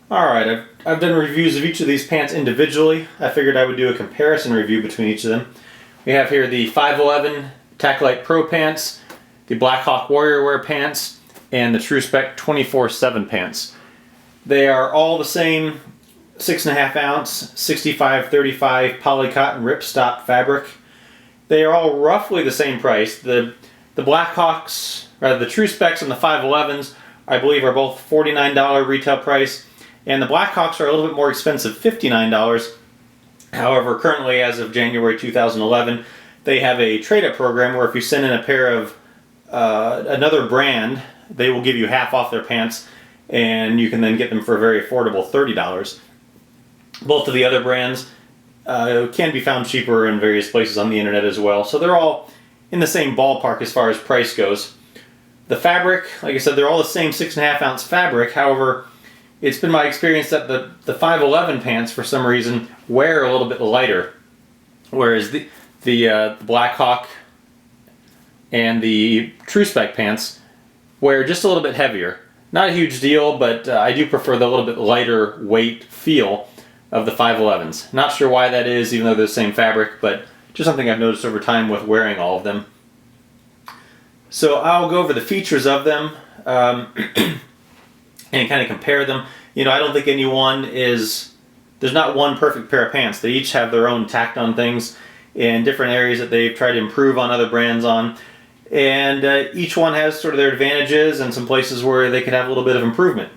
Alright, I've done reviews of each of these pants individually. I figured I would do a comparison review between each of them. We have here the 511 Tac-Lite Pro pants, the Blackhawk Warrior Wear pants, and the Truspec 24/7 pants. They are all the same 6.5 ounce, 65-35 poly cotton ripstop fabric. They are all roughly the same price. The Blackhawks, rather the Truspecs and the 511s, I believe are both $49 retail price. And the Blackhawks are a little bit more expensive, $59. However, currently, as of January 2011, they have a trade-up program where if you send in a pair of another brand, they will give you half off their pants, and you can then get them for a very affordable $30. Both of the other brands can be found cheaper in various places on the internet as well, so they're all in the same ballpark as far as price goes. The fabric, like I said, they're all the same 6.5 ounce fabric. However, it's been my experience that the 511 pants, for some reason, wear a little bit lighter, whereas the Blackhawk and the Truspec pants wear just a little bit heavier. Not a huge deal, but I do prefer the little bit lighter weight feel of the 511s. Not sure why that is, even though they're the same fabric, but just something I've noticed over time with wearing all of them. So I'll go over the features of them and kind of compare them. You know, I don't think there's not one perfect pair of pants. They each have their own tacked on things in different areas that they've tried to improve on other brands on. And each one has sort of their advantages and some places where they could have a little bit of improvement.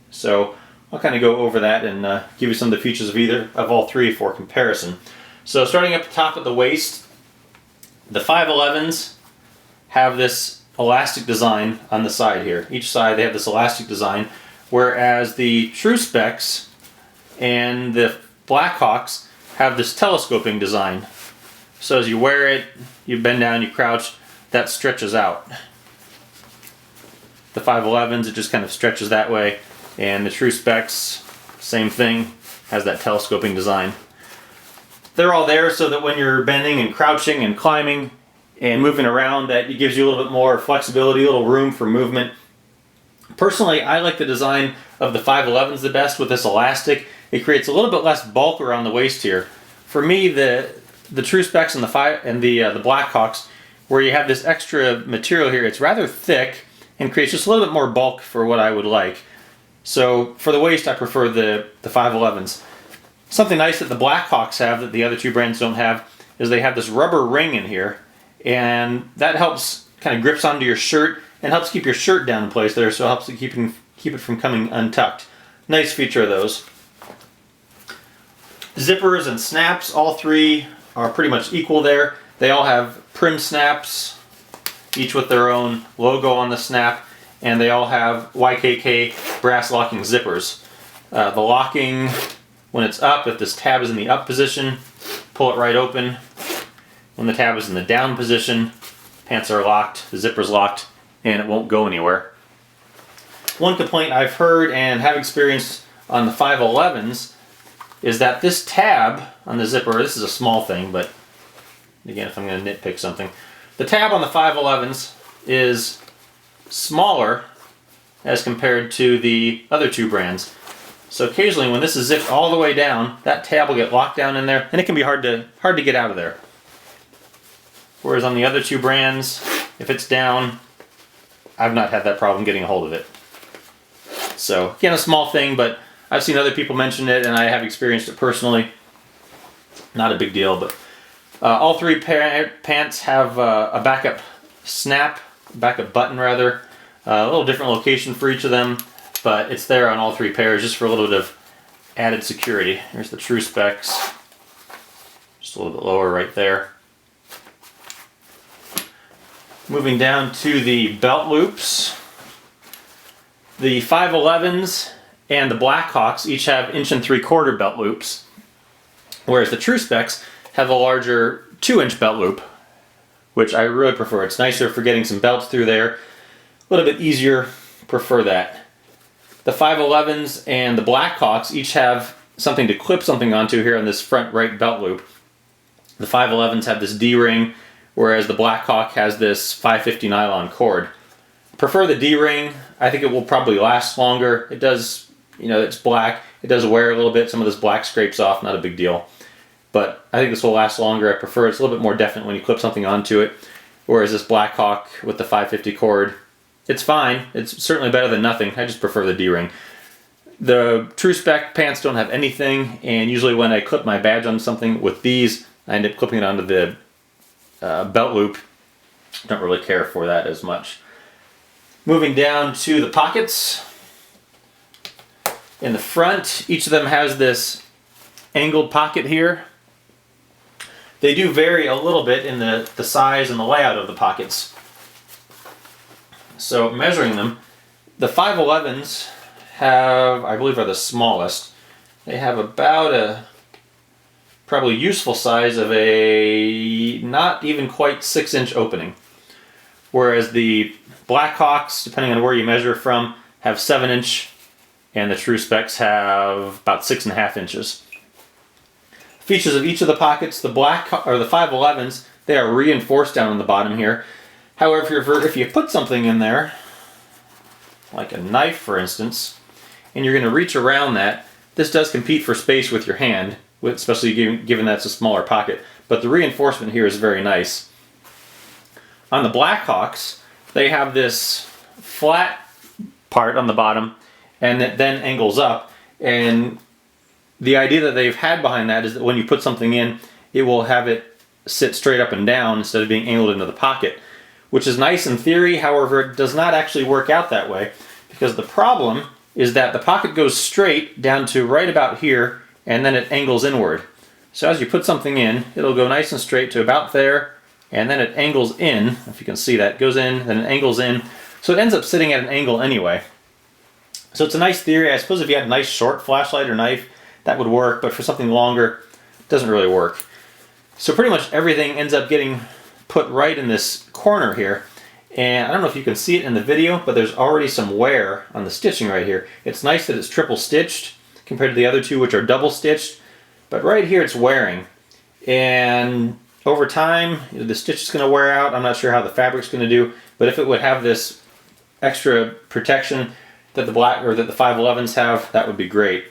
So I'll kind of go over that and give you some of the features of all three for comparison. So starting up the top of the waist, the 511s have this elastic design on the side here. Each side they have this elastic design, whereas the Truspecs and the Blackhawks have this telescoping design. So as you wear it, you bend down, you crouch, that stretches out. The 511s, it just kind of stretches that way, and the Truspecs, same thing, has that telescoping design. They're all there so that when you're bending and crouching and climbing and moving around, that it gives you a little bit more flexibility, a little room for movement. Personally, I like the design of the 511s the best with this elastic. It creates a little bit less bulk around the waist here. For me, the Truspecs and the Blackhawks, where you have this extra material here, it's rather thick and creates just a little bit more bulk for what I would like. So for the waist, I prefer the 511s. Something nice that the Blackhawks have that the other two brands don't have is they have this rubber ring in here, and that helps kind of grips onto your shirt and helps keep your shirt down in place there, so it helps to keep it from coming untucked. Nice feature of those. Zippers and snaps, all three are pretty much equal there. They all have prim snaps, each with their own logo on the snap, and they all have YKK brass locking zippers. The locking, when it's up, if this tab is in the up position, pull it right open. When the tab is in the down position, pants are locked, the zipper's locked, and it won't go anywhere. One complaint I've heard and have experienced on the 511s is that this tab on the zipper, this is a small thing, but again, if I'm going to nitpick something, the tab on the 511s is smaller as compared to the other two brands. So occasionally when this is zipped all the way down, that tab will get locked down in there, and it can be hard to get out of there. Whereas on the other two brands, if it's down, I've not had that problem getting a hold of it. So again, a small thing, but I've seen other people mention it, and I have experienced it personally. Not a big deal, but all three pants have a backup snap, backup button rather. A little different location for each of them, but it's there on all three pairs just for a little bit of added security. Here's the Truspecs, just a little bit lower right there. Moving down to the belt loops. The 511s and the Blackhawks each have 1 3/4" belt loops, whereas the Truspecs have a larger 2-inch belt loop, which I really prefer. It's nicer for getting some belts through there. A little bit easier, prefer that. The 511s and the Blackhawks each have something to clip something onto here on this front right belt loop. The 511s have this D-ring, whereas the Blackhawk has this 550 nylon cord. Prefer the D-ring. I think it will probably last longer. It does it's black. It does wear a little bit. Some of this black scrapes off, not a big deal. But I think this will last longer. I prefer it's a little bit more definite when you clip something onto it. Whereas this Blackhawk with the 550 cord, it's fine. It's certainly better than nothing. I just prefer the D-ring. The Truspec pants don't have anything, and usually when I clip my badge on something with these, I end up clipping it onto the belt loop. Don't really care for that as much. Moving down to the pockets. In the front, each of them has this angled pocket here. They do vary a little bit in the size and the layout of the pockets. So measuring them, the 511s have, I believe, are the smallest. They have about a probably useful size of a not even quite 6-inch opening. Whereas the Blackhawks, depending on where you measure from, have 7-inch, and the Truspecs have about 6.5 inches. Features of each of the pockets: the 511s, they are reinforced down on the bottom here. However, if you put something in there, like a knife for instance, and you're going to reach around that, this does compete for space with your hand, especially given that's a smaller pocket. But the reinforcement here is very nice. On the Blackhawks, they have this flat part on the bottom, and it then angles up. And the idea that they've had behind that is that when you put something in, it will have it sit straight up and down instead of being angled into the pocket, which is nice in theory. However, it does not actually work out that way, because the problem is that the pocket goes straight down to right about here, and then it angles inward. So as you put something in, it'll go nice and straight to about there, and then it angles in. If you can see that, it goes in, then it angles in. So it ends up sitting at an angle anyway. So it's a nice theory. I suppose if you had a nice short flashlight or knife, that would work, but for something longer, it doesn't really work. So pretty much everything ends up getting put right in this corner here. And I don't know if you can see it in the video, but there's already some wear on the stitching right here. It's nice that it's triple stitched compared to the other two, which are double stitched. But right here it's wearing. And over time, the stitch is going to wear out. I'm not sure how the fabric's going to do, but if it would have this extra protection that the 511s have, that would be great.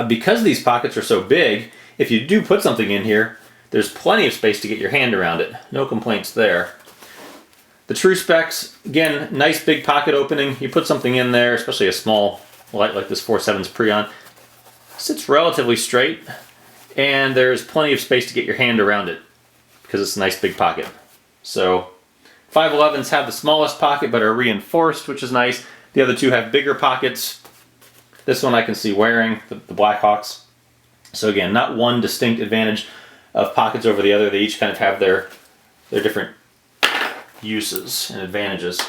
Because these pockets are so big, if you do put something in here, there's plenty of space to get your hand around it. No complaints there. The Truspecs, again, nice big pocket opening. You put something in there, especially a small light like this 4.7's Prion, sits relatively straight, and there's plenty of space to get your hand around it because it's a nice big pocket. So 511s have the smallest pocket but are reinforced, which is nice. The other two have bigger pockets. This one I can see wearing, the Blackhawks. So again, not one distinct advantage of pockets over the other. They each kind of have their different uses and advantages.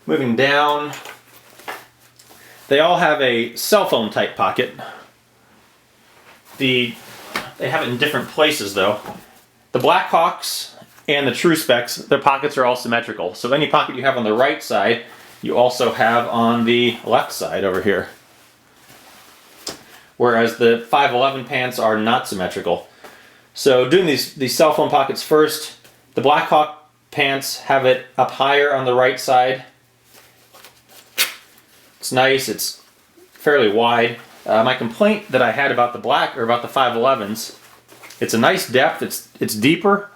Moving down, they all have a cell phone type pocket. They have it in different places though. The Blackhawks and the Truspecs, their pockets are all symmetrical. So any pocket you have on the right side, you also have on the left side over here. Whereas the 511 pants are not symmetrical. So doing these cell phone pockets first, the Blackhawk pants have it up higher on the right side. It's nice, it's fairly wide. My complaint that I had about the 511s, it's a nice depth, it's deeper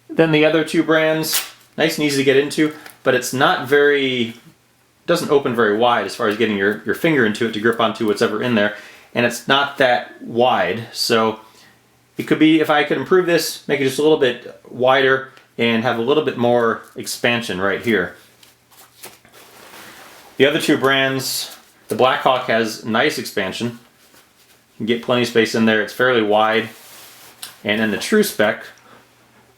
than the other two brands, nice and easy to get into, but it's not very, doesn't open very wide as far as getting your finger into it to grip onto whatever in there, and it's not that wide. So it could be, if I could improve this, make it just a little bit wider and have a little bit more expansion right here. The other two brands, the Blackhawk has nice expansion. You can get plenty of space in there. It's fairly wide. And then the Truspec,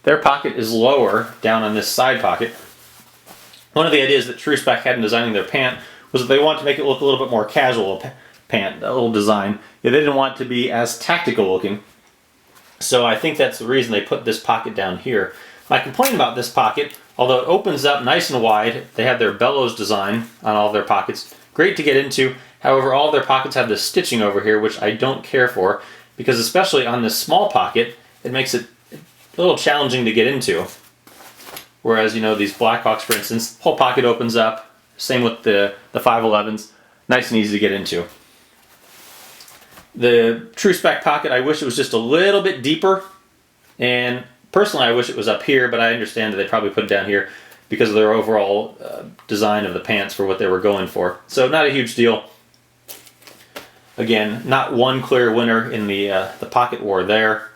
their pocket is lower down on this side pocket. One of the ideas that Truspec had in designing their pant was that they wanted to make it look a little bit more casual pant, a little design. Yeah, they didn't want it to be as tactical looking. So I think that's the reason they put this pocket down here. My complaint about this pocket, although it opens up nice and wide, they have their bellows design on all of their pockets. Great to get into. However, all of their pockets have this stitching over here, which I don't care for, because especially on this small pocket, it makes it a little challenging to get into. Whereas, these Blackhawks, for instance, the whole pocket opens up. Same with the 511s. nice and easy to get into. The Truspec pocket, I wish it was just a little bit deeper, and personally I wish it was up here, but I understand that they probably put it down here because of their overall design of the pants for what they were going for. So not a huge deal. Again, not one clear winner in the pocket war there.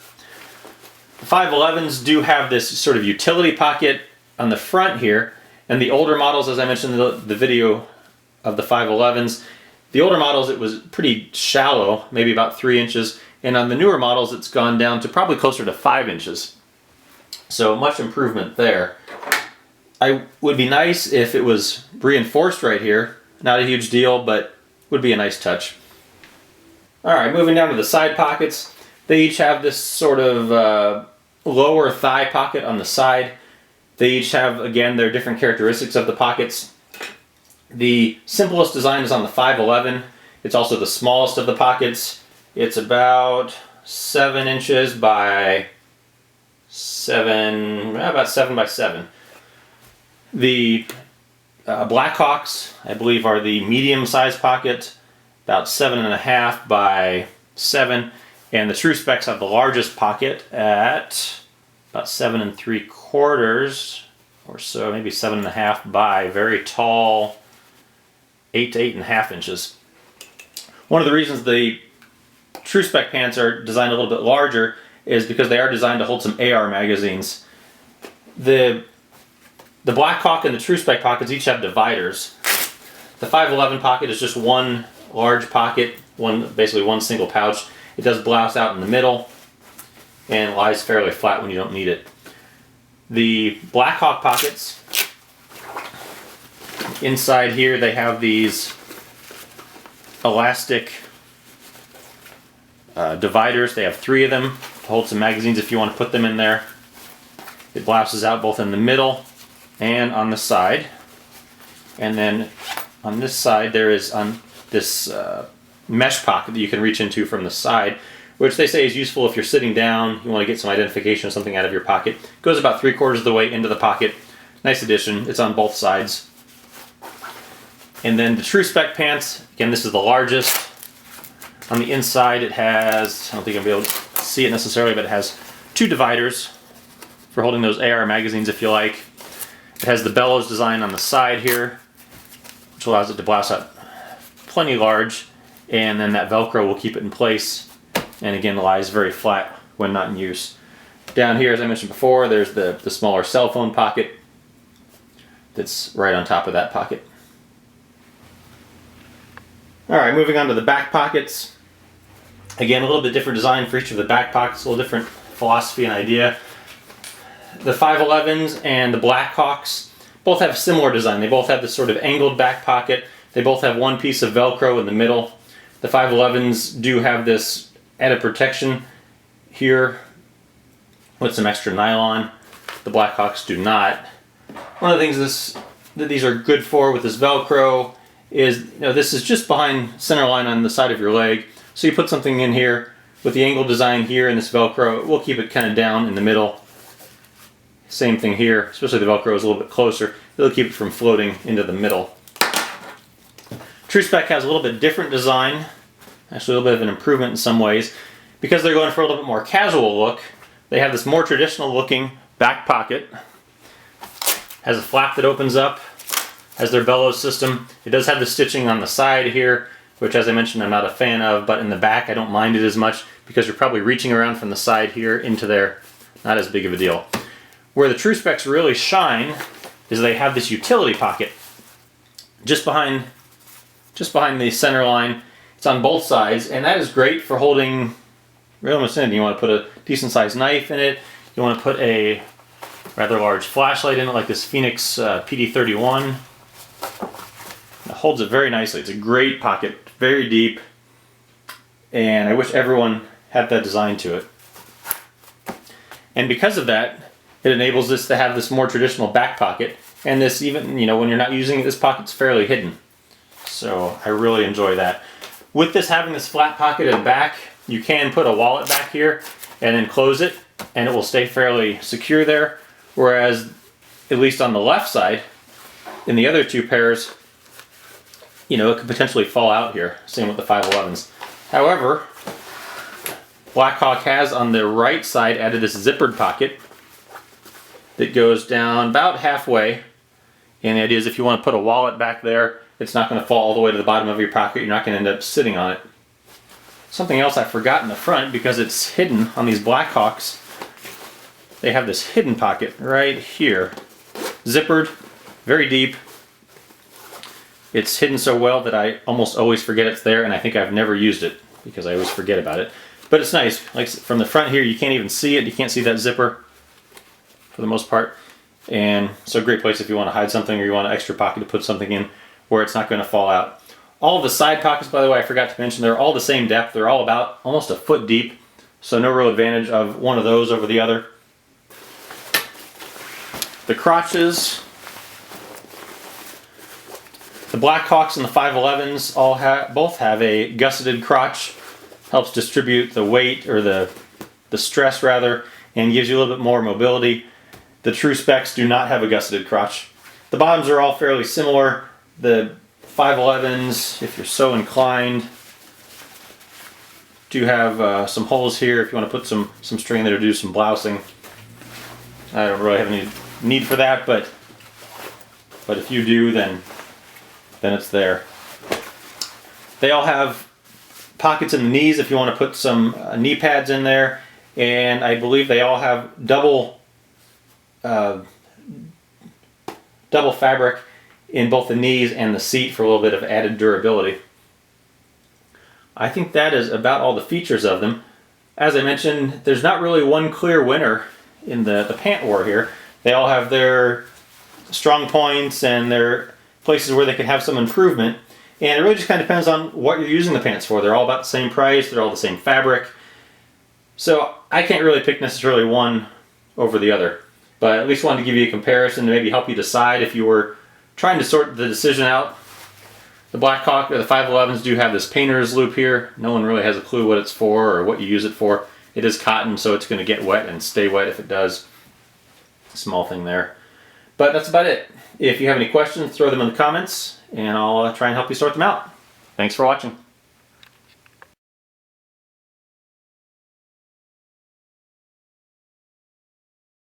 The 511s do have this sort of utility pocket on the front here, and the older models, as I mentioned in the video of the 511s, the older models it was pretty shallow, maybe about 3 inches, and on the newer models it's gone down to probably closer to 5 inches. So much improvement there. I would be nice if it was reinforced right here. Not a huge deal, but would be a nice touch. Alright, moving down to the side pockets. They each have this sort of lower thigh pocket on the side. They each have, again, their different characteristics of the pockets. The simplest design is on the 511. It's also the smallest of the pockets. It's about 7 inches by 7, about 7 by 7. The Blackhawks, I believe, are the medium-sized pocket, about 7.5 by 7, and the Truspec have the largest pocket at about 7 3/4 or so, maybe 7.5 by very tall 8 to 8.5 inches. One of the reasons the Truspec pants are designed a little bit larger is because they are designed to hold some AR magazines. The Blackhawk and the Truspec pockets each have dividers. The 511 pocket is just one large pocket, basically one single pouch. It does blouse out in the middle and lies fairly flat when you don't need it. The Blackhawk pockets, inside here they have these elastic dividers. They have 3 of them to hold some magazines if you want to put them in there. It blouses out both in the middle and on the side. And then on this side there is this mesh pocket that you can reach into from the side, which they say is useful if you're sitting down, you want to get some identification of something out of your pocket. It goes about 3/4 of the way into the pocket. Nice addition. It's on both sides. And then the Truspec pants, again, this is the largest. On the inside it has, I don't think I'll be able to see it necessarily, but it has 2 dividers for holding those AR magazines if you like. It has the bellows design on the side here, which allows it to blouse out plenty large, and then that Velcro will keep it in place, and again lies very flat when not in use. Down here, as I mentioned before, there's the smaller cell phone pocket that's right on top of that pocket. Alright, moving on to the back pockets. Again, a little bit different design for each of the back pockets, a little different philosophy and idea. The 511s and the Blackhawks both have similar design. They both have this sort of angled back pocket. They both have one piece of Velcro in the middle. The 511s do have this added protection here with some extra nylon. The Blackhawks do not. One of the things that these are good for with this Velcro is, this is just behind center line on the side of your leg. So you put something in here with the angled design here and this Velcro, it will keep it kind of down in the middle. Same thing here, especially the Velcro is a little bit closer. It'll keep it from floating into the middle. Truspec has a little bit different design, actually a little bit of an improvement in some ways. Because they're going for a little bit more casual look, they have this more traditional looking back pocket. Has a flap that opens up, has their bellows system. It does have the stitching on the side here, which, as I mentioned, I'm not a fan of, but in the back I don't mind it as much because you're probably reaching around from the side here into there. Not as big of a deal. Where the Truspecs really shine is they have this utility pocket just behind the center line. It's on both sides, and that is great for holding really almost anything. You want to put a decent sized knife in it. You want to put a rather large flashlight in it, like this Phoenix PD31. It holds it very nicely. It's a great pocket, very deep, and I wish everyone had that design to it. And because of that, it enables this to have this more traditional back pocket, and this even, when you're not using it, this pocket's fairly hidden. So I really enjoy that. With this having this flat pocket in the back, you can put a wallet back here and then close it, and it will stay fairly secure there. Whereas, at least on the left side, in the other 2 pairs, you know, it could potentially fall out here. Same with the 511s. However, Blackhawk has on the right side added this zippered pocket that goes down about halfway. And the idea is if you want to put a wallet back there, it's not going to fall all the way to the bottom of your pocket. You're not going to end up sitting on it. Something else I forgot in the front, because it's hidden on these Blackhawks, they have this hidden pocket right here. Zippered, very deep. It's hidden so well that I almost always forget it's there, and I think I've never used it because I always forget about it. But it's nice. Like from the front here, you can't even see it. You can't see that zipper for the most part. And so a great place if you want to hide something or you want an extra pocket to put something in where it's not going to fall out. All of the side pockets, by the way, I forgot to mention, they're all the same depth. They're all about almost a foot deep. So no real advantage of one of those over the other. The crotches, the Blackhawks and the 511s both have a gusseted crotch. Helps distribute the weight, or the stress rather, and gives you a little bit more mobility. The Truspecs do not have a gusseted crotch. The bottoms are all fairly similar. The 511s, if you're so inclined, do have some holes here if you want to put some string there to do some blousing. I don't really have any need for that, but if you do, then it's there. They all have pockets in the knees if you want to put some knee pads in there, and I believe they all have double fabric in both the knees and the seat for a little bit of added durability. I think that is about all the features of them. As I mentioned, there's not really one clear winner in the pant war here. They all have their strong points and their places where they can have some improvement. And it really just kind of depends on what you're using the pants for. They're all about the same price, they're all the same fabric. So I can't really pick necessarily one over the other. But at least wanted to give you a comparison to maybe help you decide if you were trying to sort the decision out. The Blackhawk or the 511s do have this painter's loop here. No one really has a clue what it's for or what you use it for. It is cotton, so it's going to get wet and stay wet if it does. Small thing there. But that's about it. If you have any questions, throw them in the comments, and I'll try and help you sort them out. Thanks for watching.